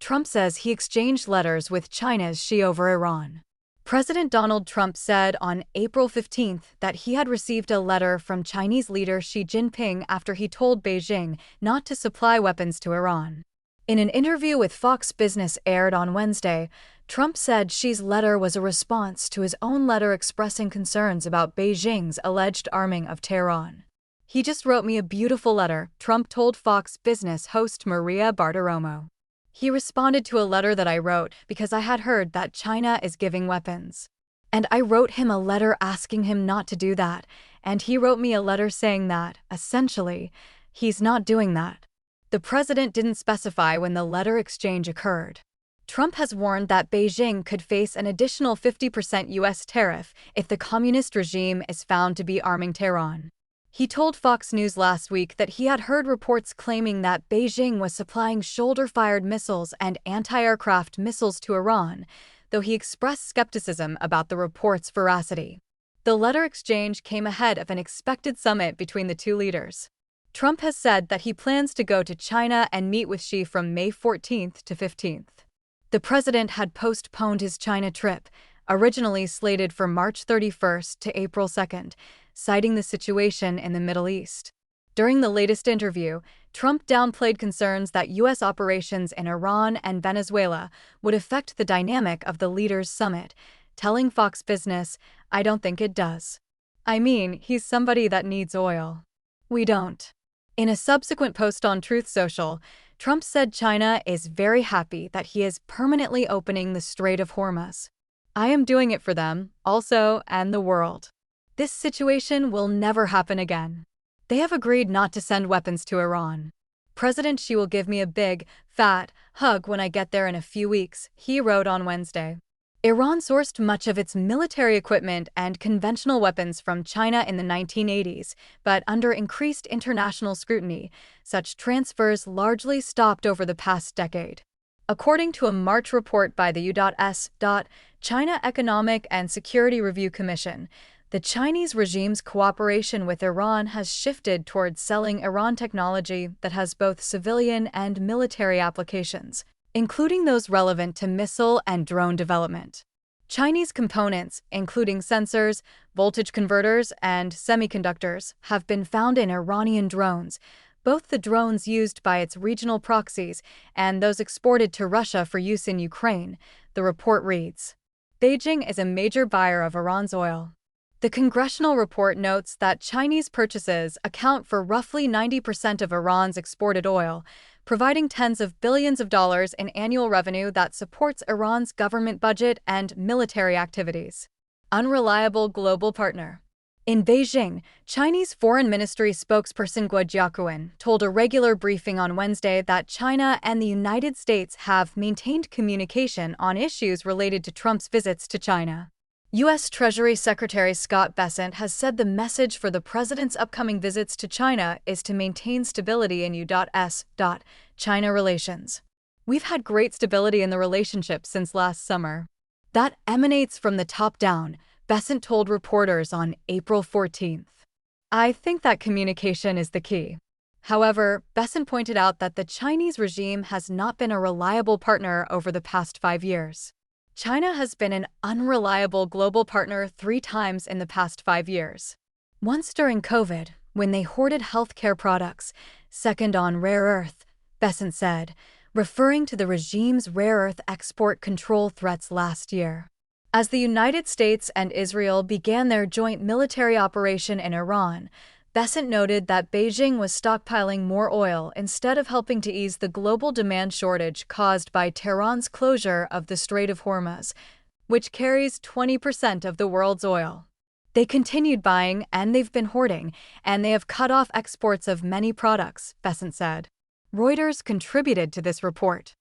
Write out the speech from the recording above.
Trump says he exchanged letters with China's Xi over Iran. President Donald Trump said on April 15th that he had received a letter from Chinese leader Xi Jinping after he told Beijing not to supply weapons to Iran. In an interview with Fox Business aired on Wednesday, Trump said Xi's letter was a response to his own letter expressing concerns about Beijing's alleged arming of Tehran. "He just wrote me a beautiful letter," Trump told Fox Business host Maria Bartiromo. "He responded to a letter that I wrote because I had heard that China is giving weapons. And I wrote him a letter asking him not to do that, and he wrote me a letter saying that, essentially, he's not doing that." The president didn't specify when the letter exchange occurred. Trump has warned that Beijing could face an additional 50% U.S. tariff if the communist regime is found to be arming Tehran. He told Fox News last week that he had heard reports claiming that Beijing was supplying shoulder-fired missiles and anti-aircraft missiles to Iran, though he expressed skepticism about the reports' veracity. The letter exchange came ahead of an expected summit between the two leaders. Trump has said that he plans to go to China and meet with Xi from May 14th to 15th. The president had postponed his China trip, originally slated for March 31st to April 2nd, citing the situation in the Middle East. During the latest interview, Trump downplayed concerns that U.S. operations in Iran and Venezuela would affect the dynamic of the leaders' summit, telling Fox Business, "I don't think it does. I mean, he's somebody that needs oil. We don't." In a subsequent post on Truth Social, Trump said China is very happy that he is permanently opening the Strait of Hormuz. "I am doing it for them, also, and the world. This situation will never happen again. They have agreed not to send weapons to Iran. President Xi will give me a big, fat hug when I get there in a few weeks," he wrote on Wednesday. Iran sourced much of its military equipment and conventional weapons from China in the 1980s, but under increased international scrutiny, such transfers largely stopped over the past decade. According to a March report by the U.S. China Economic and Security Review Commission, the Chinese regime's cooperation with Iran has shifted towards selling Iran technology that has both civilian and military applications, including those relevant to missile and drone development. Chinese components, including sensors, voltage converters, and semiconductors, have been found in Iranian drones, both the drones used by its regional proxies and those exported to Russia for use in Ukraine, the report reads. Beijing is a major buyer of Iran's oil. The congressional report notes that Chinese purchases account for roughly 90% of Iran's exported oil, providing tens of billions of dollars in annual revenue that supports Iran's government budget and military activities. Unreliable global partner. In Beijing, Chinese Foreign Ministry spokesperson Guo Jiaquan told a regular briefing on Wednesday that China and the United States have maintained communication on issues related to Trump's visits to China. U.S. Treasury Secretary Scott Bessent has said the message for the president's upcoming visits to China is to maintain stability in U.S. China relations. "We've had great stability in the relationship since last summer. That emanates from the top down," Bessent told reporters on April 14th. "I think that communication is the key." However, Bessent pointed out that the Chinese regime has not been a reliable partner over the past 5 years. China has been an unreliable global partner 3 times in the past 5 years. Once during COVID, when they hoarded healthcare products, second on rare earth, Bessent said, referring to the regime's rare earth export control threats last year. As the United States and Israel began their joint military operation in Iran, Bessent noted that Beijing was stockpiling more oil instead of helping to ease the global demand shortage caused by Tehran's closure of the Strait of Hormuz, which carries 20% of the world's oil. "They continued buying, and they've been hoarding, and they have cut off exports of many products," Bessent said. Reuters contributed to this report.